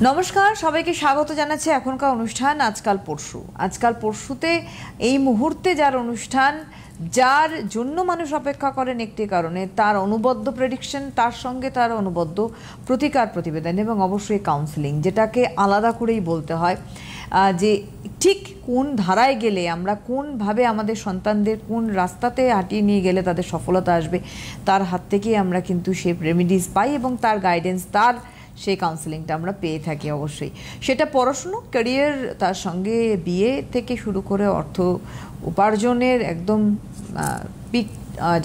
নমস্কার, সবাইকে স্বাগত জানাচ্ছি এখনকার অনুষ্ঠান আজকাল পরশু। আজকাল পরশুতে এই মুহূর্তে যার অনুষ্ঠান, যার জন্য মানুষ অপেক্ষা করেন একটি কারণে, তার অনুবদ্ধ প্রেডিকশন, তার সঙ্গে তার অনুবদ্ধ প্রতিকার প্রতিবেদন এবং অবশ্যই কাউন্সেলিং, যেটাকে আলাদা করেই বলতে হয় যে ঠিক কোন ধারায় গেলে আমরা কোনভাবে আমাদের সন্তানদের কোন রাস্তাতে হাঁটিয়ে নিয়ে গেলে তাদের সফলতা আসবে, তার হাত থেকেই আমরা কিন্তু সেই রেমিডিস পাই এবং তার গাইডেন্স, তার সেই কাউন্সেলিংটা আমরা পেয়ে থাকি। অবশ্যই সেটা পড়াশুনো, ক্যারিয়ার, তার সঙ্গে বিয়ে থেকে শুরু করে অর্থ উপার্জনের একদম পিক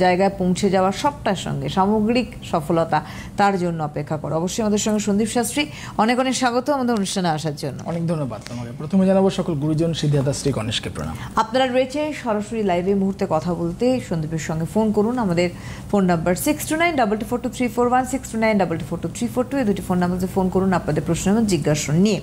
জায়গায় পৌঁছে যাওয়া, সবটার সঙ্গে সামগ্রিক সফলতা, তার জন্য অপেক্ষা করো। অবশ্যই আমাদের সঙ্গে সন্দীপ শাস্ত্রী, অনেক অনেক স্বাগত আমাদের অনুষ্ঠানে আসার জন্য। অনেক ধন্যবাদ তোমাকে। প্রথমে জানাবো সকল গুরুজন সিদ্ধার্থ শ্রী গণেশকে প্রণাম। আপনারা রয়েছে সরাসরি লাইভে মুহূর্তে কথা বলতে সন্দীপের সঙ্গে ফোন করুন। আমাদের ফোন নাম্বার 6292242341, 6292242342, এই দুটি ফোন নাম্বারে ফোন করুন আপনাদের প্রশ্ন এবং জিজ্ঞাসা নিয়ে।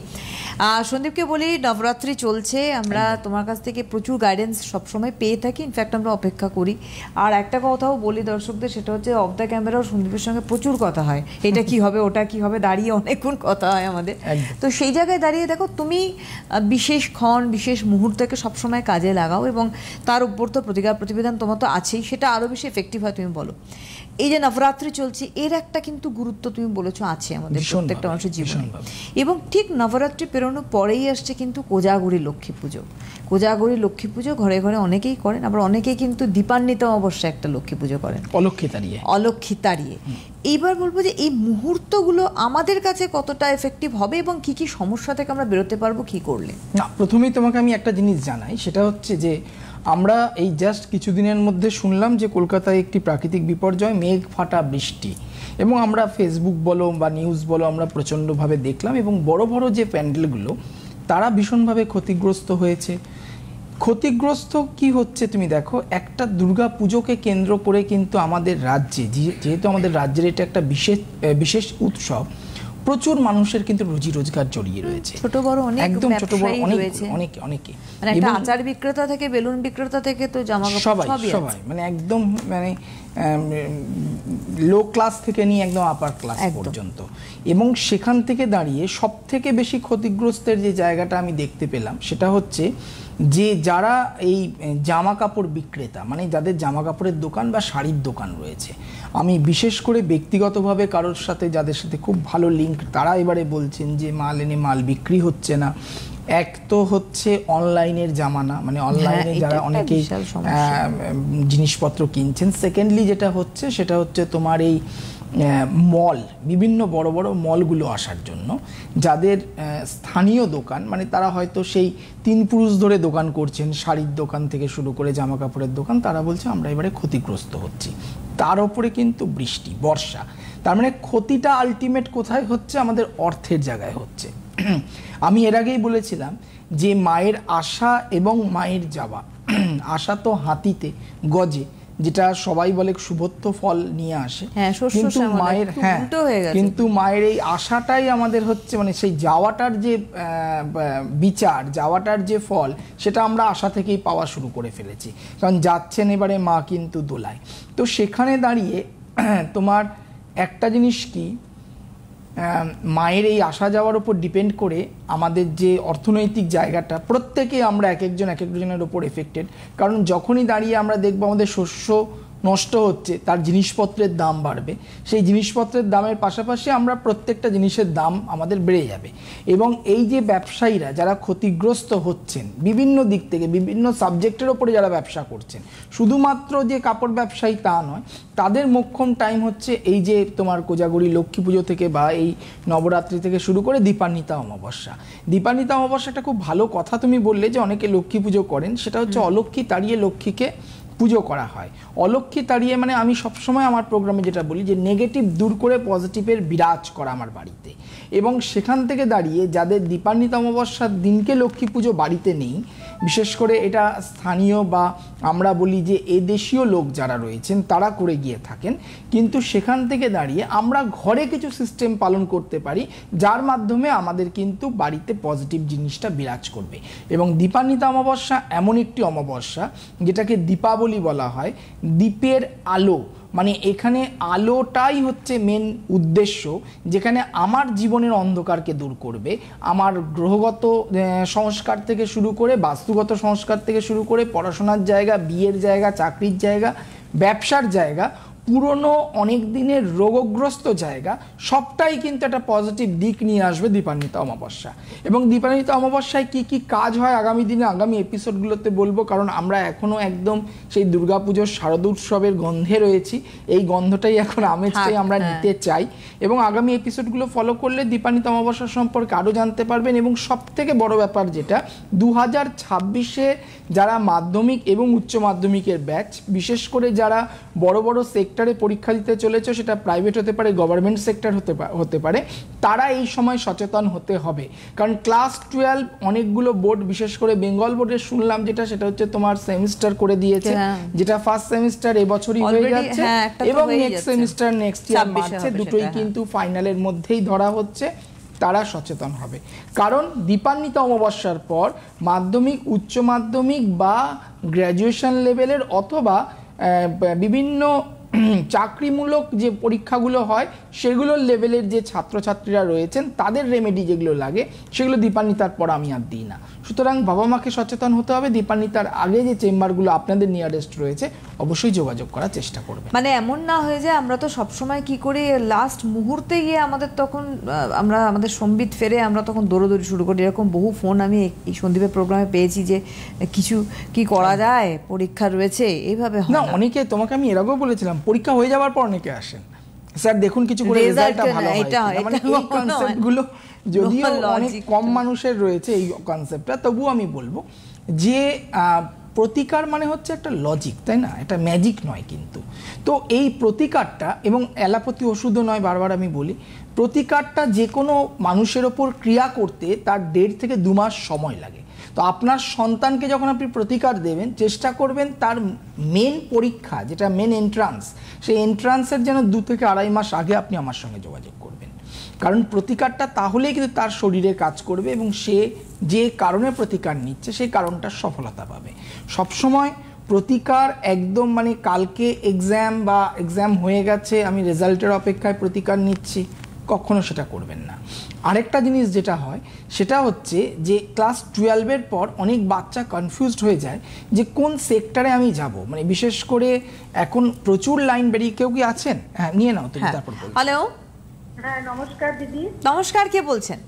সন্দীপকে বলি, নবরাত্রি চলছে, আমরা তোমার কাছ থেকে প্রচুর গাইডেন্স সবসময় পেয়ে থাকি, ইনফ্যাক্ট আমরা অপেক্ষা করি। আর একটা কথাও বলি দর্শকদের, সেটা হচ্ছে অফ দ্য ক্যামেরাও সন্দীপের সঙ্গে প্রচুর কথা হয়, এটা কি হবে ওটা কি হবে, দাঁড়িয়ে অনেকক্ষণ কথা হয় আমাদের। তো সেই জায়গায় দাঁড়িয়ে দেখো, তুমি বিশেষ ক্ষণ, বিশেষ মুহূর্তকে সবসময় কাজে লাগাও এবং তার উপর তো প্রতিকার প্রতিবেদন তোমার তো আছেই, সেটা আরও বেশি এফেক্টিভ হয়। তুমি বলো, এই যে নবরাত্রি চলছে, এর একটা কিন্তু গুরুত্ব তুমি বলেছো আছে আমাদের প্রত্যেকটা মানুষের জীবনে, এবং ঠিক নবরাত্রি পেরোনোর পরেই আসছে কিন্তু কোজাগরী লক্ষ্মী পুজো। কোজাগরী লক্ষ্মী পুজো ঘরে ঘরে অনেকেই করেন, আবার অনেকেই কিন্তু দীপান্বিত অবশ্যই একটা লক্ষ্মী পুজো করেন, অলক্ষ্মী তাড়িয়ে। এইবার বলবো যে এই মুহূর্তগুলো আমাদের কাছে কতটা এফেক্টিভ হবে এবং কি কি সমস্যা থেকে আমরা বেরোতে পারবো কি করলে। না, প্রথমেই তোমাকে আমি একটা জিনিস জানাই, সেটা হচ্ছে যে আমরা এই জাস্ট কিছুদিনের মধ্যে শুনলাম যে কলকাতায় একটি প্রাকৃতিক বিপর্যয়, মেঘ ফাটা বৃষ্টি, এবং আমরা ফেসবুক বলো বা নিউজ বলো আমরা প্রচণ্ডভাবে দেখলাম, এবং বড় বড় যে প্যান্ডেলগুলো তারা ভীষণভাবে ক্ষতিগ্রস্ত হয়েছে। ক্ষতিগ্রস্ত কি হচ্ছে তুমি দেখো, একটা দুর্গা পুজোকে কেন্দ্র করে কিন্তু আমাদের রাজ্যে, যেহেতু আমাদের রাজ্যের এটা একটা বিশেষ উৎসব, প্রচুর মানুষের কিন্তু রুজি রোজগার জড়িয়ে রয়েছে, ছোট বড় অনেক, একদম ছোট বড় অনেকে, মানে একটা আচার বিক্রেতা থেকে বেলুন বিক্রেতা থেকে তো জামা কাপড় সবাই মানে একদম মানে লো ক্লাস থেকে নিয়ে একদম আপার ক্লাস পর্যন্ত। এবং সেখান থেকে দাঁড়িয়ে সব থেকে বেশি ক্ষতিগ্রস্তের যে জায়গাটা আমি দেখতে পেলাম, সেটা হচ্ছে যে যারা এই জামা কাপড় বিক্রেতা, মানে যাদের জামা কাপড়ের দোকান বা শাড়ির দোকান রয়েছে, আমি বিশেষ করে ব্যক্তিগতভাবে কারোর সাথে, যাদের সাথে খুব ভালো লিঙ্ক, তারা এবারে বলছেন যে মাল এনে মাল বিক্রি হচ্ছে না। এক তো হচ্ছে অনলাইনের জামানা, মানে অনলাইনে যারা অনেকেই জিনিসপত্র কিনছেন। সেকেন্ডলি যেটা হচ্ছে সেটা হচ্ছে তোমার এই মল, বিভিন্ন বড় বড় মলগুলো আসার জন্য যাদের স্থানীয় দোকান, মানে তারা হয়তো সেই 3 পুরুষ ধরে দোকান করছেন, শাড়ির দোকান থেকে শুরু করে জামা কাপড়ের দোকান, তারা বলছে আমরা এবারে ক্ষতিগ্রস্ত হচ্ছি। তার উপরে কিন্তু বৃষ্টি, বর্ষা, তার মানে ক্ষতিটা আলটিমেট কোথায় হচ্ছে? আমাদের অর্থের জায়গায় হচ্ছে। আমি এর আগেই বলেছিলাম যে মায়ের আশা এবং মায়ের যাওয়া, আশা তো হাতিতে গজে, যেটা সবাই বলে শুভত্ব ফল নিয়ে আসে, কিন্তু মায়ের এই আশাটাই আমাদের হচ্ছে, মানে সেই যাওয়াটার যে বিচার, যাওয়াটার যে ফল, সেটা আমরা আশা থেকেই পাওয়া শুরু করে ফেলেছি, কারণ যাচ্ছেন এবারে মা কিন্তু দোলায়। তো সেখানে দাঁড়িয়ে তোমার একটা জিনিস কি, মায়ের এই আসা যাওয়ার উপর ডিপেন্ড করে আমাদের যে অর্থনৈতিক জায়গাটা, প্রত্যেকে আমরা এক একজনের ওপর এফেক্টেড। কারণ যখনই দাঁড়িয়ে আমরা দেখবো আমাদের শস্য নষ্ট হচ্ছে, তার জিনিসপত্রের দাম বাড়বে, সেই জিনিসপত্রের দামের পাশাপাশি আমরা প্রত্যেকটা জিনিসের দাম আমাদের বেড়ে যাবে। এবং এই যে ব্যবসায়ীরা যারা ক্ষতিগ্রস্ত হচ্ছেন বিভিন্ন দিক থেকে, বিভিন্ন সাবজেক্টের ওপরে যারা ব্যবসা করছেন, শুধুমাত্র যে কাপড় ব্যবসায়ী তা নয়, তাদের মোক্ষম টাইম হচ্ছে এই যে তোমার কোজাগরী লক্ষ্মী পুজো থেকে বা এই নবরাত্রি থেকে শুরু করে দীপান্বিতা অমাবস্যা। দীপান্বিতা অমাবস্যা একটা খুব ভালো কথা তুমি বললে যে অনেকে লক্ষ্মী পুজো করেন, সেটা হচ্ছে অলক্ষ্মী তাড়িয়ে লক্ষ্মীকে পুজো করা হয়। অলক্ষ্মী তাড়িয়ে মানে আমি সবসময় আমার প্রোগ্রামে যেটা বলি যে নেগেটিভ দূর করে পজিটিভের বিরাজ করা আমার বাড়িতে। এবং সেখান থেকে দাঁড়িয়ে যাদের দীপান্বিতা অমাবস্যার দিনকে লক্ষ্মী পুজো বাড়িতে নেই, বিশেষ করে এটা স্থানীয় বা আমরা বলি যে এদেশীয় লোক যারা রয়েছেন তারা করে গিয়ে থাকেন, কিন্তু সেখান থেকে দাঁড়িয়ে আমরা ঘরে কিছু সিস্টেম পালন করতে পারি যার মাধ্যমে আমাদের কিন্তু বাড়িতে পজিটিভ জিনিসটা বিরাজ করবে। এবং দীপান্বিতা অমাবস্যা এমন একটি অমাবস্যা যেটাকে দীপাবলি বলা হয়, দীপের আলো মানে এখানে আলোটাই হচ্ছে মেন উদ্দেশ্য, যেখানে আমার জীবনের অন্ধকারকে দূর করবে। আমার গ্রহগত সংস্কার থেকে শুরু করে, বাস্তুগত সংস্কার থেকে শুরু করে, পড়াশোনার জায়গা, বিয়ের জায়গা, চাকরির জায়গা, ব্যবসার জায়গা, পুরনো অনেক দিনের রোগগ্রস্ত জায়গা, সবটাই কিন্তু একটা পজিটিভ দিক নিয়ে আসবে দীপান্বিতা অমাবস্যা। এবং দীপান্বিতা অমাবস্যায় কি কি কাজ হয় আগামী দিনে, আগামী এপিসোডগুলোতে বলবো, কারণ আমরা এখনো একদম সেই দুর্গাপুজোর শারদোৎসবের গন্ধে রয়েছি। এই গন্ধটাই এখন আমেজটাই আমরা নিতে চাই, এবং আগামী এপিসোডগুলো ফলো করলে দীপান্বিতা অমাবস্যা সম্পর্কে আরও জানতে পারবেন। এবং সব থেকে বড় ব্যাপার যেটা, 2026-এ যারা মাধ্যমিক এবং উচ্চ মাধ্যমিকের ব্যাচ, বিশেষ করে যারা বড় বড় সেক্টরে পরীক্ষা দিতে চলেছে, সেটা প্রাইভেট হতে পারে, গভর্নমেন্ট সেক্টর হতে পারে, তারা এই সময় সচেতন হতে হবে। কারণ ক্লাস 12 অনেকগুলো বোর্ড, বিশেষ করে বেঙ্গল বোর্ডের শুনলাম যেটা, সেটা হচ্ছে তোমার সেমিস্টার করে দিয়েছে, যেটা ফার্স্ট সেমিস্টার এবছরই হয়ে যাচ্ছে, এবং নেক্সট সেমিস্টার নেক্সট ইয়ার মার্চে, দুটোই কিন্তু ফাইনালের মধ্যেই ধরা হচ্ছে। তারা সচেতন হবে, কারণ দীপান্বিতা অমাবস্যার পর মাধ্যমিক, উচ্চ মাধ্যমিক বা গ্র্যাজুয়েশন লেভেলের অথবা বিভিন্ন চাকরিমূলক যে পরীক্ষাগুলো হয় সেগুলোর লেভেলের যে ছাত্রছাত্রীরা রয়েছেন, তাদের রেমেডি যেগুলো লাগে সেগুলো দীপান্বিতার পর আমি আর দিই না। সুতরাং বাবা মাকে সচেতন হতে হবে। দীপান্বিতার আগে যে চেম্বারগুলো আপনাদের নিয়ারেস্ট রয়েছে, অবশ্যই যোগাযোগ করার চেষ্টা করবে। মানে এমন না হয়ে যায় আমরা তো সবসময় কি করি, লাস্ট মুহূর্তে গিয়ে আমাদের তখন আমরা আমাদের সম্বিত ফেরে আমরা তখন দৌড়দৌড়ি শুরু করি। এরকম বহু ফোন আমি এই সন্দীপের প্রোগ্রামে পেয়েছি যে কিছু কি করা যায়, পরীক্ষা রয়েছে, এইভাবে না। অনেকে, তোমাকে আমি এর আগেও বলেছিলাম, পরীক্ষা হয়ে যাওয়ার পর অনেকে আসেন, স্যার দেখুন কিছু করে রেজাল্টটা ভালো হয়। মানে এই কনসেপ্টগুলো যদিও অনেক কম মানুষের রয়েছে এই কনসেপ্টটা, তবুও আমি বলবো যে প্রতিকার মানে হচ্ছে একটা লজিক, তাই না? এটা ম্যাজিক নয় কিন্তু। তো এই প্রতিকারটা, এবং অ্যালোপ্যাথি ওষুধও নয়, বারবার আমি বলি, প্রতিকারটা যে কোনো মানুষের ওপর ক্রিয়া করতে তার 1.5 থেকে 2 মাস সময় লাগে। তো আপনার সন্তানকে যখন আপনি প্রতিকার দেবেন, চেষ্টা করবেন তার মেন পরীক্ষা, যেটা মেন এন্ট্রান্স, সেই এন্ট্রান্সের যেন 2 থেকে 2.5 মাস আগে আপনি আমার সঙ্গে যোগাযোগ করবেন। কারণ প্রতিকারটা তাহলেই কিন্তু তার শরীরে কাজ করবে, এবং সে যে কারণে প্রতিকার নিচ্ছে সেই কারণটার সফলতা পাবে। সবসময় প্রতিকার একদম মানে কালকে এক্সাম বা এক্সাম হয়ে গেছে, আমি রেজাল্টের অপেক্ষায় প্রতিকার নিচ্ছি, কখনো সেটা করবেন না। আরেকটা জিনিস যেটা হয় সেটা হচ্ছে যে ক্লাস 12-এর পর অনেক বাচ্চা কনফিউজড হয়ে যায় যে কোন সেক্টরে আমি যাব। মানে বিশেষ করে এখন প্রচুর লাইন বেরিয়ে, কেউ কি আছেন? হ্যাঁ, নিয়ে নাও তুমি, তারপর বলছি। হ্যালো, হ্যাঁ নমস্কার দিদি। নমস্কার, কে বলছেন?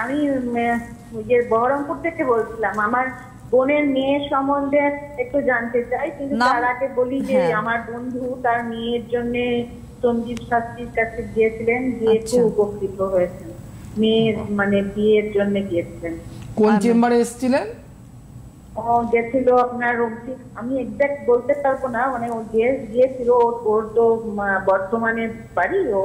আমি যে বহরমপুর থেকে বলছিলাম। আমার বোনের মেয়ের সম্বন্ধে একটু জানতে চাই, কিন্তু তার আগে বলি যে আমার বন্ধু তার মেয়ের জন্য সঞ্জীব শাস্ত্রীর কাছে গিয়েছিলেন, গিয়ে খুব উপকৃত হয়েছেন। মেয়ের মানে বিয়ের জন্য গিয়েছিলেন। কোন চেম্বারে এসেছিলেন? ও গেছিল আপনার, আমি এক্সাক্ট বলতে পারবো না, মানে ও গিয়েছিল, ওর তো বর্ধমানে বাড়ি। ও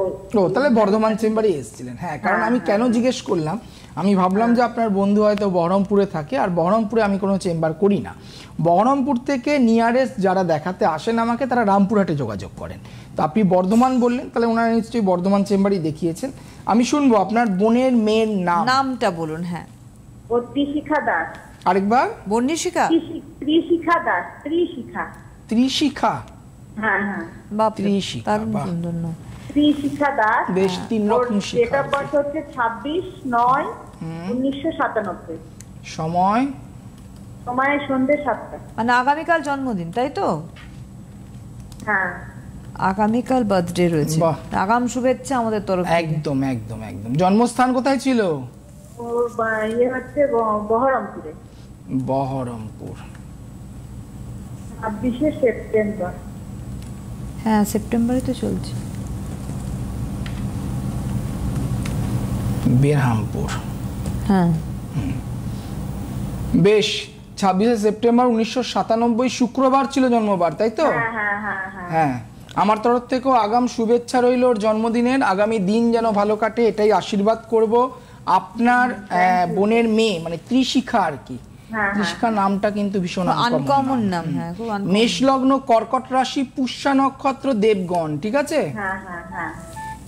তাহলে বর্ধমান চেম্বারে এসেছিলেন। হ্যাঁ, কারণ আমি কেন জিজ্ঞেস করলাম, আমি ভাবলাম যে আপনার বন্ধু হয়তো বহরমপুরে থাকে, আর বহরমপুরে আমি কোনো চেম্বার করি না। বহরমপুর থেকে নিয়ারেস্ট যারা দেখাতে আসেন আমাকে, তারা রামপুরহাটে যোগাযোগ করেন। তো আপনি বর্ধমান বললেন, তাহলে ওনারা নিশ্চয়ই বর্ধমান চেম্বারই দেখিয়েছেন। আমি শুনবো আপনার বোনের মেয়ের নামটা বলুন। হ্যাঁ, ও ত্রিশিখা দাস। আরেকবার? বর্ণিশিখা, ত্রিশিখা দাস। ত্রিশিখা। ত্রিশিখা? হ্যাঁ হ্যাঁ, ত্রিশিখা, ত্রিশিখা দাস। বেশ, 3 রকম শিখা। ডেট অফ বার্থ হচ্ছে 26/9/1997। সময় সন্ধ্যে 7টা। মানে আগামীকাল জন্মদিন, তাই তো? হ্যাঁ, আগামীকাল বার্থডে রয়েছে। আগাম শুভেচ্ছা আমাদের তরফ থেকে। একদম একদম একদম। জন্মস্থান কোথায় ছিল? ওর ইয়ে হচ্ছে বহরমপুরে। বহরমপুর। 26শে সেপ্টেম্বর। হ্যাঁ, সেপ্টেম্বরে তো চলছে। বেরহামপুর। হ্যাঁ, বেশ। 26শে সেপ্টেম্বর 1997 শুক্রবার ছিল জন্মবার, তাই তো? হ্যাঁ, আমার তরফ থেকেও আগাম শুভেচ্ছা রইল ওর জন্মদিনের। আগামী দিন যেন ভালো কাটে, এটাই আশীর্বাদ করব। আপনার বোনের মেয়ে মানে ত্রিশিখা আর কি, ত্রিশিখা নামটা কিন্তু ভীষণ আনকমন নাম। হ্যাঁ, খুব আনকমন। মেষ লগ্ন, কর্কট রাশি, পুষ্যা নক্ষত্র, দেবগণ, ঠিক আছে? হ্যাঁ হ্যাঁ হ্যাঁ।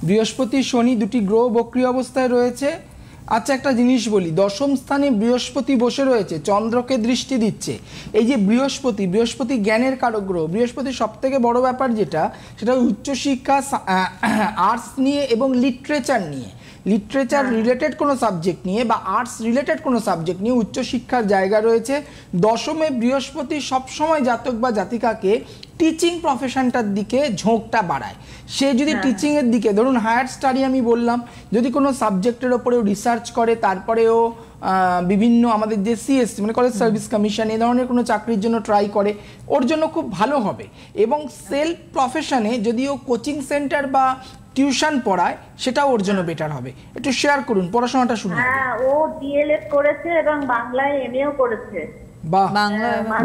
বৃহস্পতি শনি দুটি গ্রহ বক্রী অবস্থায় রয়েছে। আচ্ছা, একটা জিনিস বলি, দশম স্থানে বৃহস্পতি বসে রয়েছে, চন্দ্রকে দৃষ্টি দিচ্ছে। এই যে বৃহস্পতি জ্ঞানের কারক গ্রহ। বৃহস্পতির সব থেকে বড় ব্যাপার যেটা, সেটা উচ্চশিক্ষা, আর্টস নিয়ে এবং লিটারেচার নিয়ে, লিটারেচার রিলেটেড কোনো সাবজেক্ট নিয়ে বা আর্টস রিলেটেড কোনো সাবজেক্ট নিয়ে উচ্চশিক্ষার জায়গা রয়েছে। দশমে বৃহস্পতি সবসময় জাতক বা জাতিকাকে টিচিং প্রফেশনটার দিকে ঝোঁকটা বাড়ায়। সে যদি টিচিংয়ের দিকে, ধরুন হায়ার স্টাডি আমি বললাম, যদি কোনো সাবজেক্টের ওপরেও রিসার্চ করে, তারপরেও বিভিন্ন আমাদের যে সিএসসি মানে কলেজ সার্ভিস কমিশন এই ধরনের কোনো চাকরির জন্য ট্রাই করে, ওর জন্য খুব ভালো হবে। এবং সেলফ প্রফেশনে যদি ও কোচিং সেন্টার বা টিউশন পড়ায়, সেটাও ওর জন্য বেটার হবে। একটু শেয়ার করুন, পড়াশোনাটা শুনুন। হ্যাঁ, ও ডিএলএড করেছে এবং বাংলায় এমএও করেছে। বাহ,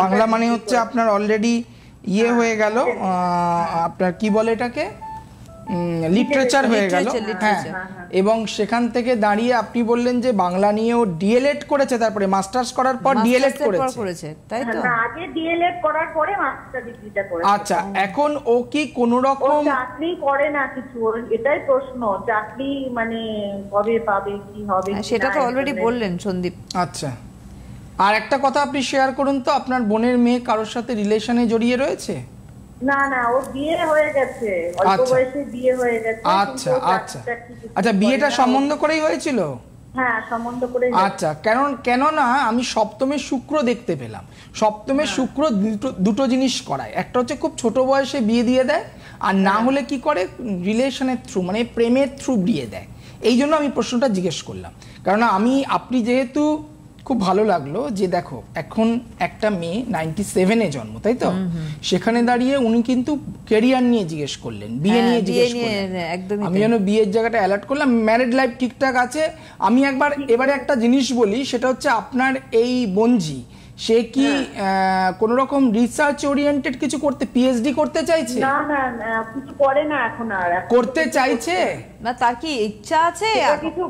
বাংলা মানে হচ্ছে আপনার অলরেডি ইয়ে হয়ে গেল, আপনার কি বলে এটাকে, লিটারেচার হয়ে গেল। হ্যাঁ, এবং সেখান থেকে দাঁড়িয়ে আপনি বললেন যে বাংলা নিয়েও ডিএলএড করেছে, তারপরে মাস্টার্স করার পর ডিএলএড করেছে, তাই তো? আগে ডিএলএড করার পরে মাস্টার ডিগ্রিটা করেছে। আচ্ছা, এখন ও কি কোন রকম চাকরি করে না কিছু? এটাই প্রশ্ন, চাকরি মানে কবে পাবে, কি হবে সেটা তো অলরেডি বললেন সন্দীপ। আচ্ছা, আর একটা কথা আপনি শেয়ার করুন তো, আপনার বোনের মেয়ে কারোর সাথে রিলেশনে জড়িয়ে রয়েছে? না না, ওর বিয়ে হয়ে গেছে, অল্প বয়সে বিয়ে হয়ে গেছে। আচ্ছা আচ্ছা আচ্ছা, বিয়েটা সম্বন্ধ করেই হয়েছিল? হ্যাঁ, সম্বন্ধ করে। আচ্ছা, কেন না আমি সপ্তমে শুক্র দেখতে পেলাম। সপ্তমে শুক্র দুটো জিনিস করায়, একটা হচ্ছে খুব ছোট বয়সে বিয়ে দিয়ে দেয়, আর না হলে কি করে রিলেশনের থ্রু মানে প্রেমের থ্রু বিয়ে দেয়। এই জন্য আমি প্রশ্নটা জিজ্ঞেস করলাম, কারণ আপনি যেহেতু খুব ভালো লাগলো যে দেখো এখন একটা মেয়ে 97-এ জন্ম, তাই তো? সেখানে দাঁড়িয়ে উনি কিন্তু ক্যারিয়ার নিয়ে জিজ্ঞেস করলেন, বিয়ে নিয়ে জিজ্ঞেস করলেন। আমি যেন বিয়ের জায়গাটা অ্যালার্ট করলাম, ম্যারিড লাইফ ঠিকঠাক আছে। আমি এবারে একটা জিনিস বলি, সেটা হচ্ছে আপনার এই বোনজি, সে কি কোন রকম রিসার্চ ওরিয়েন্টেড কিছু করতে, পিএইচডি করতে চাইছে? না না না, কিছু করে না এখন। আর করতে চাইছে না, তার কি ইচ্ছা আছে? কিছু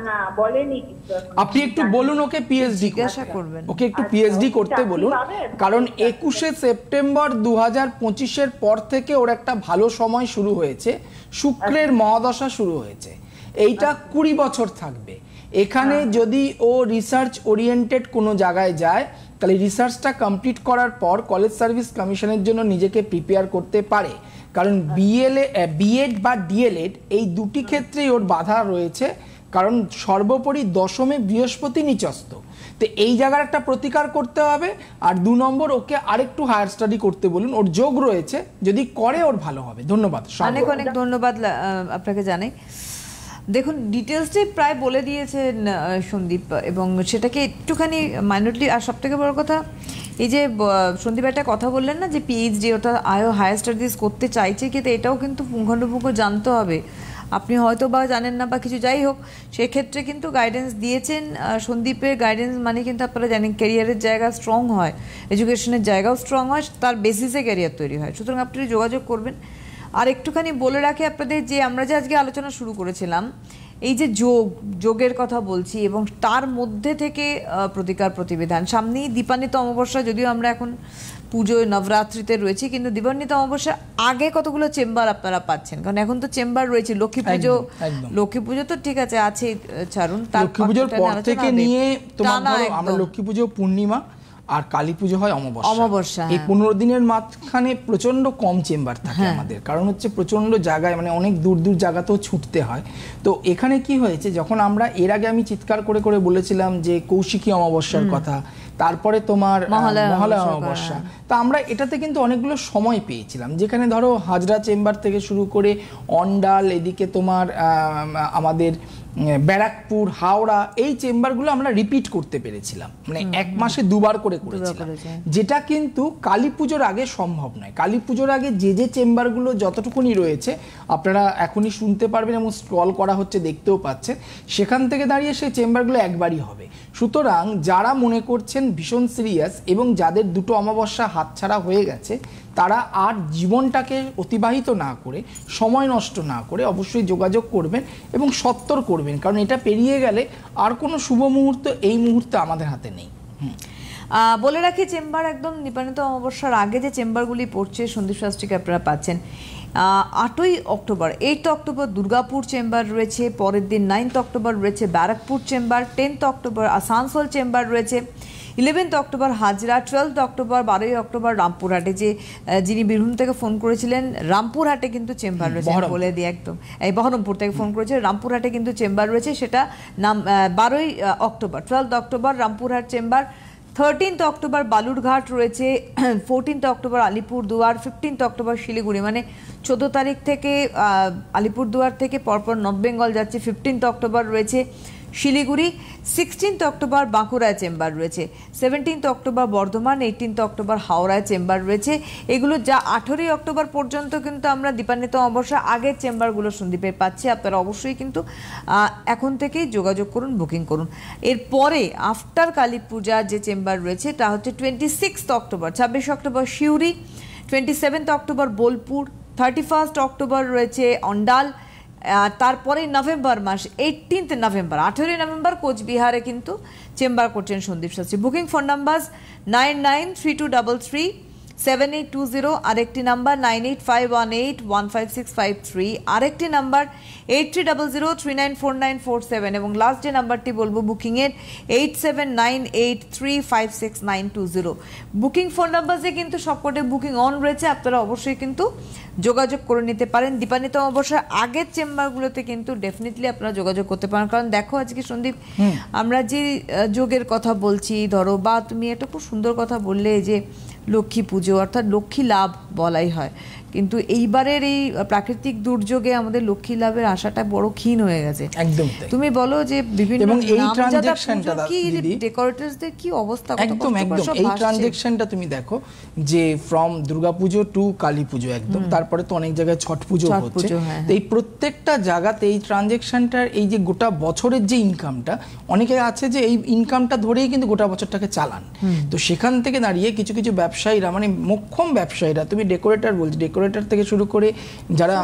না বলেনি কিছু। আপনি একটু বলুন ওকে পিএইচডি জিজ্ঞাসা করবেন, ওকে একটু পিএইচডি করতে বলুন, কারণ 21শে সেপ্টেম্বর 2025-এর পর থেকে ওর একটা ভালো সময় শুরু হয়েছে, শুক্রের মহাদশা শুরু হয়েছে। এইটা 20 বছর থাকবে। এখানে যদি ও রিসার্চ ওরিয়েন্টেড কোনো জায়গায় যায়, তাহলে রিসার্চটা কমপ্লিট করার পর কলেজ সার্ভিস কমিশনের জন্য নিজেকে প্রিপেয়ার করতে পারে, কারণ বিএড বা ডিএলএড এই দুটি ক্ষেত্রেই ওর বাধা রয়েছে, কারণ সর্বোপরি দশমে বৃহস্পতি নিচস্থ। তো এই জায়গার একটা প্রতিকার করতে হবে। আর 2 নম্বর, ওকে আরেকটু হায়ার স্টাডি করতে বলুন, ওর যোগ রয়েছে, যদি করে ওর ভালো হবে। ধন্যবাদ, অনেক অনেক ধন্যবাদ আপনাকে জানাই। দেখুন, ডিটেলসটাই প্রায় বলে দিয়েছেন সন্দীপ, এবং সেটাকে একটুখানি মাইনরলি, আর সব থেকে বড় কথা এই যে সন্দীপ একটা কথা বললেন না যে পিএইচডি, ওটা হায়ার স্টাডিজ করতে চাইছে, কিন্তু এটাও কিন্তু পুঙ্খানুপুঙ্খ জানতে হবে। আপনি হয়তো বা জানেন না বা কিছু, যাই হোক, সেক্ষেত্রে কিন্তু গাইডেন্স দিয়েছেন সন্দীপের। গাইডেন্স মানে কিন্তু আপনারা জানেন ক্যারিয়ারের জায়গা স্ট্রং হয়, এডুকেশনের জায়গাও স্ট্রং হয়, তার বেসিসে ক্যারিয়ার তৈরি হয়। সুতরাং আপনি যোগাযোগ করবেন। আর একটুখানি বলে রাখি আপনাদের, যে আমরা যে আজকে আলোচনা শুরু করেছিলাম, এই যে যোগের কথা বলছি, এবং তার মধ্যে থেকে প্রতিকার প্রতিবিধান। সামনেই দীপান্বিত অমাবস্যা, যদিও আমরা এখন পুজোয় নবরাত্রিতে রয়েছি, কিন্তু দীপান্বিত অমাবস্যার আগে কতগুলো চেম্বার আপনারা পাচ্ছেন, কারণ এখন তো চেম্বার রয়েছে। লক্ষ্মী পুজো তো ঠিক আছে, ছাড়ুন, লক্ষ্মী পুজোর পর থেকে নিয়ে আমরা লক্ষ্মী পুজো পূর্ণিমা আর কালী পুজো হয় অমাবস্যা। এই 15 দিনের মাঝখানে প্রচন্ড কম চেম্বার থাকে আমাদের, কারণ হচ্ছে প্রচন্ড জায়গায় মানে অনেক দূর দূর জায়গাতেও ছুটতে হয়। তো এখানে কি হয়েছে, যখন আমরা এর আগে আমি চিৎকার করে করে বলেছিলাম যে কৌশিকী অমাবস্যার কথা, তারপরে তোমার মহালয়া অমাবস্যা, তা আমরা এটাতে কিন্তু অনেকগুলো সময় পেয়েছিলাম, যেখানে ধরো হাজরা চেম্বার থেকে শুরু করে অন্ডাল, এদিকে তোমার আমাদের ব্যারাকপুর, হাওড়া, এই চেম্বারগুলো আমরা রিপিট করতে পেরেছিলাম, মানে 1 মাসে 2 বার করে করেছিলাম, যেটা কিন্তু কালী পুজোর আগে সম্ভব নয়। কালী পুজোর আগে যে চেম্বারগুলো যতটুকুনি রয়েছে আপনারা এখনই শুনতে পারবেন এবং স্ক্রল করা হচ্ছে, দেখতেও পাচ্ছেন, সেখান থেকে দাঁড়িয়ে সেই চেম্বারগুলো একবারই হবে। সুতরাং যারা মনে করছেন ভীষণ সিরিয়াস এবং যাদের 2টো অমাবস্যা হাতছাড়া হয়ে গেছে, তারা আর জীবনটাকে অতিবাহিত না করে, সময় নষ্ট না করে অবশ্যই যোগাযোগ করবেন এবং সত্তর করবেন, কারণ এটা পেরিয়ে গেলে আর কোনো শুভ মুহূর্ত এই মুহূর্তে আমাদের হাতে নেই। বলে রাখি চেম্বার একদম নিপানিত অমাবস্যার আগে যে চেম্বারগুলি পড়ছে সন্দীপ শাস্ত্রীকে আপনারা পাচ্ছেন 8ই অক্টোবর 8th অক্টোবর দুর্গাপুর চেম্বার রয়েছে, পরের দিন 9th অক্টোবর রয়েছে ব্যারাকপুর চেম্বার, 10th অক্টোবর আসানসোল চেম্বার রয়েছে, 11th অক্টোবর হাজরা, 12th অক্টোবর 12ই অক্টোবর রামপুরহাটে, যে যিনি বীরভূম থেকে ফোন করেছিলেন রামপুরহাটে কিন্তু চেম্বার রয়েছে, বলে দিয়ে একদম এই বহরমপুর থেকে ফোন করেছে, রামপুরহাটে কিন্তু চেম্বার রয়েছে, সেটা নাম 12ই অক্টোবর, 12th অক্টোবর রামপুরহাট চেম্বার, 13th অক্টোবর বালুরঘাট রয়েছে, 14th October Alipurduar, 15th October Siliguri, মানে 14 তারিখ থেকে আলিপুরদুয়ার থেকে পরপর নর্থ বেঙ্গল যাচ্ছে, 15th অক্টোবর রয়েছে শিলিগুড়ি, 16th অক্টোবর বাঁকুড়ায় চেম্বার রয়েছে, 17th October Bardhaman, 18th October হাওড়ায় চেম্বার রয়েছে। এগুলো যা 18ই অক্টোবর পর্যন্ত কিন্তু আমরা দীপান্বিত অমাবস্যা আগের চেম্বারগুলো সন্দীপের পাচ্ছি। আপনারা অবশ্যই কিন্তু এখন থেকেই যোগাযোগ করুন, বুকিং করুন। এরপরে আফটার কালী পূজা যে চেম্বার রয়েছে তা হচ্ছে 26th October, 26 October Suri, 27th October Bolpur, 31st October রয়েছে অন্ডাল, তারপরে নভেম্বর মাস 18th নভেম্বর 18ই নভেম্বর কোচবিহারে কিন্তু চেম্বার করছেন Sandip Shastri. Booking phone number 9932337820, আরেকটি নাম্বার 9851815653, আরেকটি নাম্বার 8300394947 এবং লাস্ট যে নাম্বারটি বলবো বুকিংয়ের 8798356920। বুকিং ফোন নাম্বারে কিন্তু সবকটি বুকিং অন রয়েছে, আপনারা অবশ্যই কিন্তু যোগাযোগ করে নিতে পারেন। দীপান্বিত অমাবস্যার আগের চেম্বারগুলোতে কিন্তু ডেফিনেটলি আপনারা যোগাযোগ করতে পারেন, কারণ দেখো আজকে সন্দীপ আমরা যে যোগের কথা বলছি, ধরো বা তুমি একটা খুব সুন্দর কথা বললে যে লক্ষ্মী পুজো অর্থাৎ লক্ষ্মী লাভ বলাই হয়, কিন্তু এইবারের এই প্রাকৃতিক দুর্যোগে আমাদের লক্ষ্মী লাভের আশাটা বড় ক্ষীণ হয়ে গেছে। একদম তুমি বলো যে বিভিন্ন এবং এই ট্রানজাকশনটা ডেকোরেটরসদের কি অবস্থা, একদম এই ট্রানজাকশনটা তুমি দেখো যে ফ্রম দুর্গাপুজো টু কালী পুজো, একদম তারপরে তো অনেক জায়গায় ছট পুজো হচ্ছে, এই প্রত্যেকটা জায়গাতে এই ট্রানজাকশনটার এই যে গোটা বছরের যে ইনকামটা, অনেকে আছে যে এই ইনকামটা ধরেই কিন্তু গোটা বছরটাকে চালান। তো সেখান থেকে দাঁড়িয়ে কিছু কিছু ব্যবসায়ীরা, মানে মোক্ষম ব্যবসায়ীরা, তুমি ডেকোরেটর বলছি, ডেকোরেটর থেকে শুরু করে যারা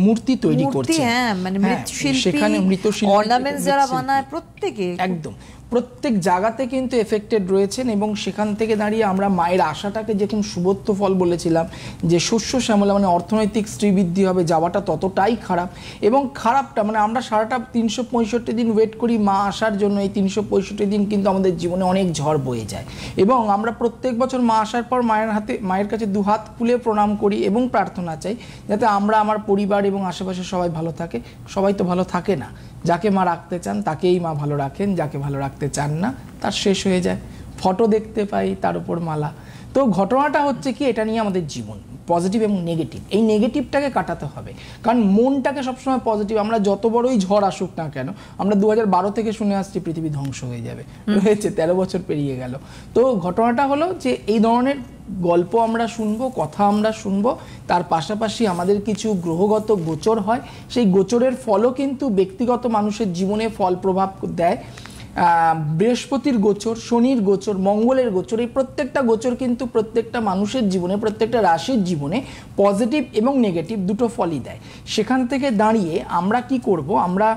মূর্তি তৈরি করছে, সেখানে মৃৎশিল্পী, অর্নামেন্টস যারা বানায়, প্রত্যেকে একদম প্রত্যেক জায়গাতে কিন্তু এফেক্টেড রয়েছেন। এবং সেখান থেকে দাঁড়িয়ে আমরা মায়ের আশাটাকে যেরকম শুভত্ব ফল বলেছিলাম যে শস্য শ্যামলা, মানে অর্থনৈতিক শ্রীবৃদ্ধি হবে, যাওয়াটা ততটাই খারাপ। এবং খারাপটা মানে আমরা সারাটা 365 দিন ওয়েট করি মা আসার জন্য, এই 365 দিন কিন্তু আমাদের জীবনে অনেক ঝড় বয়ে যায়। এবং আমরা প্রত্যেক বছর মা আসার পর মায়ের কাছে দুহাত খুলে প্রণাম করি এবং প্রার্থনা চাই যাতে আমরা, আমার পরিবার এবং আশেপাশে সবাই ভালো থাকে। সবাই তো ভালো থাকে না, যাকে মা রাখতে চান তাকেই মা ভালো রাখেন, যাকে ভালো রাখতে চান না তার শেষ হয়ে যায়। ফটো দেখতে পাই, তার উপর মালা। তো ঘটনাটা হচ্ছে কি, এটা নিয়ে আমাদের জীবন পজিটিভ এবং নেগেটিভ, এই নেগেটিভটাকে কাটাতে হবে। কারণ মনটাকে সবসময় পজিটিভ, আমরা যত বড়ই ঝড় আসুক না কেন, আমরা 2012 থেকে শুনে আসছি পৃথিবী ধ্বংস হয়ে যাবে, হয়েছে 13 বছর পেরিয়ে গেল। তো ঘটনাটা হলো যে এই ধরনের গল্প আমরা শুনবো, কথা আমরা শুনবো, তার পাশাপাশি আমাদের কিছু গ্রহগত গোচর হয়, সেই গোচরের ফলও কিন্তু ব্যক্তিগত মানুষের জীবনে ফল প্রভাব দেয়। বৃহস্পতির গোচর, শনির গোচর, মঙ্গলের গোচর, এই প্রত্যেকটা গোচর কিন্তু প্রত্যেকটা মানুষের জীবনে, প্রত্যেকটা রাশির জীবনে পজিটিভ এবং নেগেটিভ দুটো ফলই দেয়। সেখান থেকে দাঁড়িয়ে আমরা কি করব, আমরা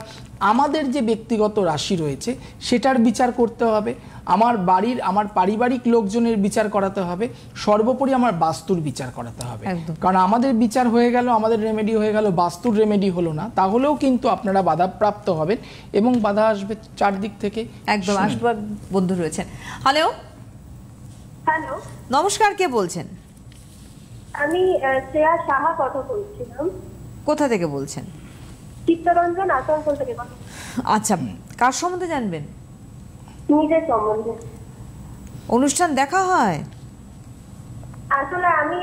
আমাদের যে ব্যক্তিগত রাশি রয়েছে সেটার বিচার করতে হবে, আমার বাড়ির, আমার পারিবারিক লোকজনের বিচার করাতে হবে, সর্বোপরি আমার বাস্তুর বিচার করাতে হবে। কারণ আমাদের বিচার হয়ে গেল, আমাদের রেমেডি হয়ে গেল, বাস্তুর রেমেডি হলো না, তাহলেও কিন্তু আপনারা বাধাপ্রাপ্ত হবেন এবং বাধা আসবে চারদিক থেকে। একদম আসবে। বন্ধু রয়েছেন। হ্যালো, হ্যালো, নমস্কার, কে বলছেন? আমি শ্রেয়া সাহা কথা বলছিলাম। কোথা থেকে বলছেন? চিত্তরঞ্জন, আসানসোল থেকে। আচ্ছা, কার সম্বন্ধে জানবেন? নিজের সম্বন্ধে। অনুষ্ঠান দেখা হয়? আসলে আমি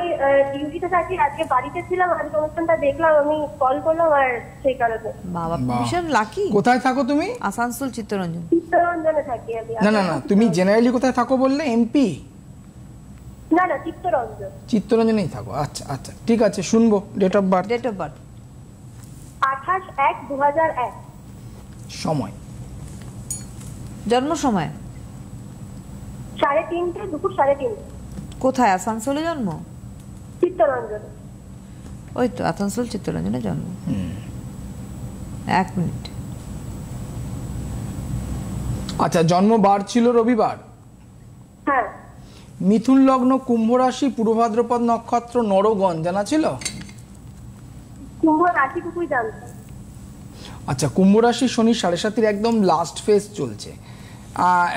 ডিউটিতে থাকি, আজকে বাড়িতে ছিলাম, আজকে অনুষ্ঠানটা দেখলাম, আমি কল করলাম আর সেই কারণে। বাবা, ভীষণ লাকি। কোথায় থাকো তুমি? আসানসোল, চিত্তরঞ্জন। চিত্তরঞ্জনে থাকি আমি। না, তুমি জেনারেলি কোথায় থাকো বললে? এমপি? না, চিত্তরঞ্জন। চিত্তরঞ্জনেই থাকো, আচ্ছা আচ্ছা, ঠিক আছে, শুনবো। Date of birth? 28/1/2001। সময়? জন্ম সময়? 3:30, দুপুর 3:30। কোথায়? আসানসোলে জন্ম? চিত্তরঞ্জন। ওই তো আসানসোল, চিত্তরঞ্জনে জন্ম। 1 মিনিট। আচ্ছা, জন্ম বার ছিল রবিবার? হ্যাঁ। মিথুন লগ্ন, কুম্ভ রাশি, পূর্ব ভাদ্রপদ নক্ষত্র, নরগণ, জানা ছিল? কুম্ভ রাশিটুকুই জানতাম। আচ্ছা, কুম্ভ রাশি শনি 7.5 একদম লাস্ট ফেজ চলছে।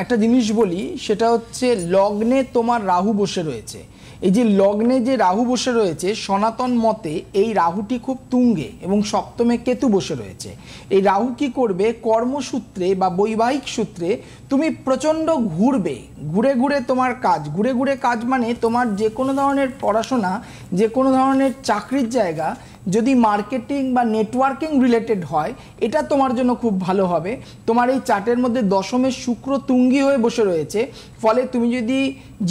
একটা জিনিস বলি, সেটা হচ্ছে লগ্নে তোমার রাহু বসে রয়েছে। এই যে লগ্নে যে রাহু বসে রয়েছে, সনাতন মতে এই রাহুটি খুব তুঙ্গে এবং সপ্তমে কেতু বসে রয়েছে। এই রাহু কি করবে, কর্মসূত্রে বা বৈবাহিক সূত্রে তুমি প্রচণ্ড ঘুরবে, ঘুরে ঘুরে তোমার কাজ, ঘুরে ঘুরে কাজ মানে তোমার যে কোনো ধরনের পড়াশোনা, যে কোনো ধরনের চাকরির জায়গা যদি মার্কেটিং বা নেটওয়ার্কিং রিলেটেড হয়, এটা তোমার জন্য খুব ভালো হবে। তোমার এই চার্টের মধ্যে দশমে শুক্র তুঙ্গি হয়ে বসে রয়েছে, ফলে তুমি যদি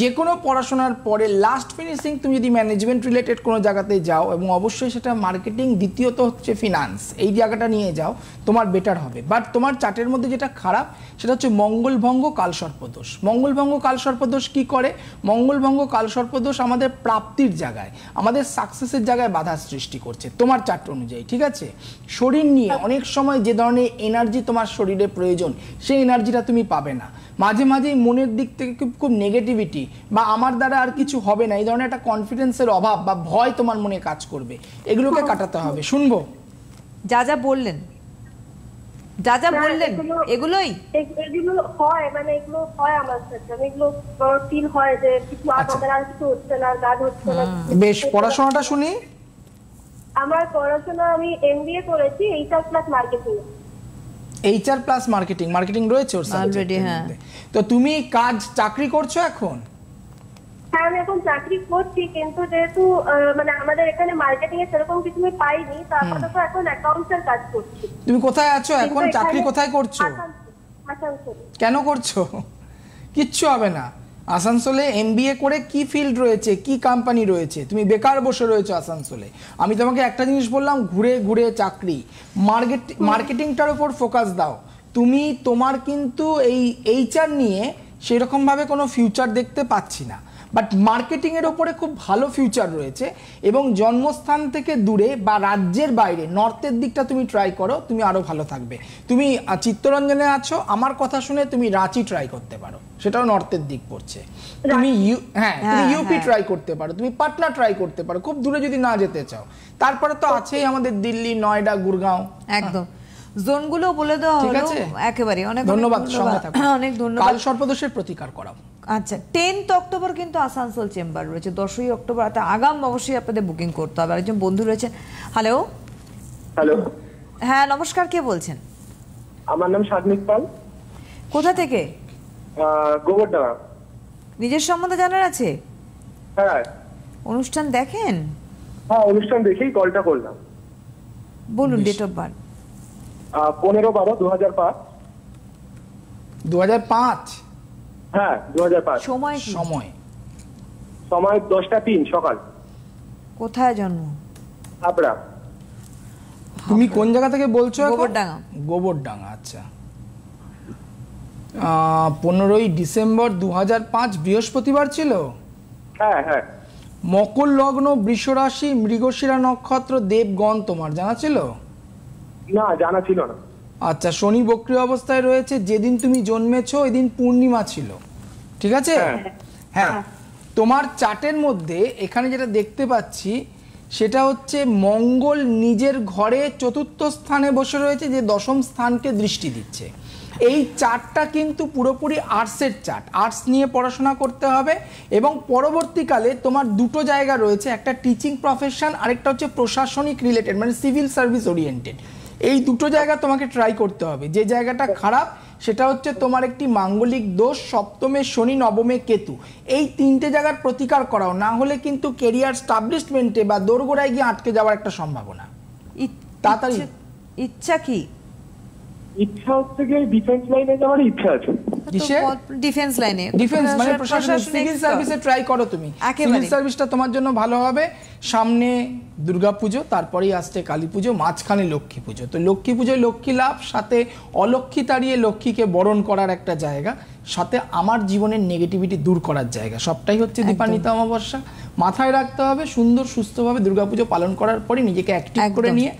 যে কোনো পড়াশোনার পরে লাস্ট ফিনিশিং তুমি যদি ম্যানেজমেন্ট রিলেটেড কোনো জায়গাতে যাও, এবং অবশ্যই সেটা মার্কেটিং, দ্বিতীয়ত হচ্ছে ফিনান্স, এই জায়গাটা নিয়ে যাও, তোমার বেটার হবে। বাট তোমার চার্টের মধ্যে যেটা খারাপ সেটা হচ্ছে মঙ্গলভঙ্গ কালসর্পদোষ। মঙ্গলভঙ্গ কালসর্পদোষ কি করে? মঙ্গলভঙ্গ কালসর্পদোষ আমাদের প্রাপ্তির জায়গায়, আমাদের সাকসেসের জায়গায় বাধা সৃষ্টি করছে তোমার চার্ট অনুযায়ী, ঠিক আছে? শরীর নিয়ে অনেক সময় যে ধরনের এনার্জি তোমার শরীরে প্রয়োজন, সেই এনার্জিটা তুমি পাবে না। মাঝে মাঝেই মনের দিক থেকে খুব নেগেটিভিটি বা আমার দ্বারা আর কিছু হবে না, এই ধরনের একটা কনফিডেন্সের অভাব বা ভয় তোমার মনে কাজ করবে। এগুলোকে কাটাতে হবে। শুনবো যা যা বললেন, যা যা বললেন এগুলোই এগুলো হয়, মানে এগুলো হয় আমার সাথে, এগুলো ফিল হয় যে কিছু আমাদের আর কিছু হচ্ছে না, কাজ হচ্ছে না। বেশ, পড়াশোনাটা শুনি। আমার পড়াশোনা আমি এমবিএ করেছি, HR plus marketing. HR plus marketing, marketing রয়েছে ওর অলরেডি। হ্যাঁ, তো তুমি কাজ চাকরি করছো এখন? হ্যাঁ, আমি এখন চাকরি করছি, কিন্তু যেহেতু মানে আমাদের এখানে মার্কেটিং এ সেরকম কিছু আমি পাইনি, তো আপাতত এখন অ্যাকাউন্টসের কাজ করছি। তুমি কোথায় আছো এখন? কিন্তু চাকরি এখানে কোথায় করছো? আসানসোলে। কেন করছো? কিচ্ছু হবে না। আসানসোলে MBA করে কি ফিল্ড রয়েছে, কি কোম্পানি রয়েছে? তুমি বেকার বসে রয়েছো আসানসোলে। আমি তোমাকে একটা জিনিস বললাম, ঘুরে ঘুরে চাকরি, মার্কেটিংটার উপর ফোকাস দাও। তুমি তোমার কিন্তু এই HR নিয়ে সেরকমভাবে কোনো ফিউচার দেখতে পাচ্ছি না, বাট মার্কেটিংয়ের ওপরে খুব ভালো ফিউচার রয়েছে। এবং জন্মস্থান থেকে দূরে বা রাজ্যের বাইরে, নর্থের দিকটা তুমি ট্রাই করো, তুমি আরও ভালো থাকবে। তুমি চিত্তরঞ্জনে আছো, আমার কথা শুনে তুমি রাঁচি ট্রাই করতে পারো, সেটাও নর্থের দিক পড়ছে। তুমি তুমি ইউপি ট্রাই করতে পারো, তুমি পাটনা ট্রাই করতে পারো, খুব দূরে যদি না যেতে চাও। তারপরে তো আছেই আমাদের দিল্লি, নয়ডা, গুরগাঁও। একদম জোনগুলো বলে দেওয়া হলো একেবারে। অনেক ধন্যবাদ, সঙ্গে থাকো। অনেক ধন্যবাদ। কাল সর্পদোষের প্রতিকার করাও। আচ্ছা, 10th অক্টোবর কিন্তু আসানসোল চেম্বার রয়েছে, 10ই অক্টোবর আগাম অবশ্যই আপনাদের বুকিং করতে হবে। একজন বন্ধু রয়েছে। হ্যালো। হ্যালো, হ্যাঁ নমস্কার, কে বলছেন? আমার নাম সাদমিক পাল। কোথা থেকে? গোবরডাঙ্গা। নিজের সম্বন্ধে জানার আছে? হ্যাঁ। অনুষ্ঠান দেখেন? হ্যাঁ, অনুষ্ঠান দেখেই কলটা করলাম। বলুন ডেট অফ বার্থ। 15/12/2005। 2005? হ্যাঁ, 2005। সময় কি? সময় 10টা 3 সকাল। কোথায় জন্ম? আপরা। তুমি কোন জায়গা থেকে বলছো? গোবরডাঙ্গা। গোবরডাঙ্গা, আচ্ছা। 15ই ডিসেম্বর 2005 বৃহস্পতিবার ছিল। হ্যাঁ হ্যাঁ। মকর লগ্ন, বৃষ রাশি, মৃগশিরা নক্ষত্র, দেবগণ, তোমার জানা ছিল? না, জানা ছিল না। আচ্ছা, শনি বক্রী অবস্থায় রয়েছে। যেদিন তুমি জন্মেছো ওই দিন পূর্ণিমা ছিল, ঠিক আছে? হ্যাঁ, তোমার চার্টের মধ্যে এখানে যেটা দেখতে পাচ্ছি সেটা হচ্ছে মঙ্গল নিজের ঘরে 4র্থ স্থানে বসে রয়েছে, যে 10ম স্থানকে দৃষ্টি দিচ্ছে। এই চার্টটা কিন্তু পুরোপুরি আর্টসের চার্ট, আর্টস নিয়ে পড়াশোনা করতে হবে। এবং পরবর্তীকালে তোমার দুটো জায়গা রয়েছে, একটা টিচিং প্রফেশন, আরেকটা হচ্ছে প্রশাসনিক রিলেটেড, মানে সিভিল সার্ভিস ওরিয়েন্টেড। এই দুটো জায়গা তোমাকে ট্রাই করতে হবে। যে জায়গাটা খারাপ সেটা হচ্ছে তোমার একটি মাঙ্গলিক দোষ, 7মে শনি, 9মে কেতু। এই 3টে জায়গার প্রতিকার করাও, না হলে কিন্তু কেরিয়ার স্টাবলিশমেন্টে বা দোরগোড়ায় গিয়ে আটকে যাওয়ার একটা সম্ভাবনা। তাড়াতাড়ি। ইচ্ছা কি? ইচ্ছা হচ্ছে কি ডিফেন্স লাইনে যাওয়ার ইচ্ছা আছে। ডিফেন্স লাইনে, ডিফেন্স মানে প্রশাসন, সিভিল সার্ভিসে ট্রাই করো তুমি। সিভিল সার্ভিসটা তোমার জন্য ভালো হবে। সামনে দুর্গাপুজো, তারপরেই আসছে কালী পুজো, মাঝখানে লক্ষ্মী পুজো। তো লক্ষ্মী পুজোয় লক্ষ্মী লাভ, সাথে অলক্ষ্মী তাড়িয়ে লক্ষ্মীকে বরণ করার একটা জায়গা, সাথে আমার জীবনের নেগেটিভিটি দূর করার জায়গা, সবটাই হচ্ছে দীপান্বিতা অমাবস্যা। মাথায় রাখতে হবে, সুন্দর সুস্থভাবে দুর্গাপুজো পালন করার পরে নিজেকে অ্যাক্টিভ করে নিয়ে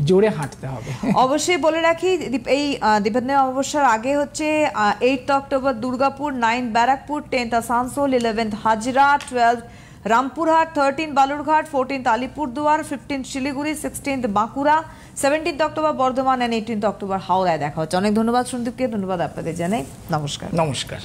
জোরে হাঁটতে হবে। অবশ্যই বলে রাখি এই দীপান্বিতা অমাবস্যার আগে হচ্ছে 8 October Durgapur, 9 Barrackpore, 10 Asansol, 11 Hazra, 12 Rampurhat, 13 Balurghat, 14 Alipurduar, 15 Siliguri, 16 Bankura, 17 October Bardhaman, 18 October হাওড়ায় দেখা হচ্ছে। অনেক ধন্যবাদ সন্দীপকে, ধন্যবাদ আপনাদের জানাই, নমস্কার। নমস্কার।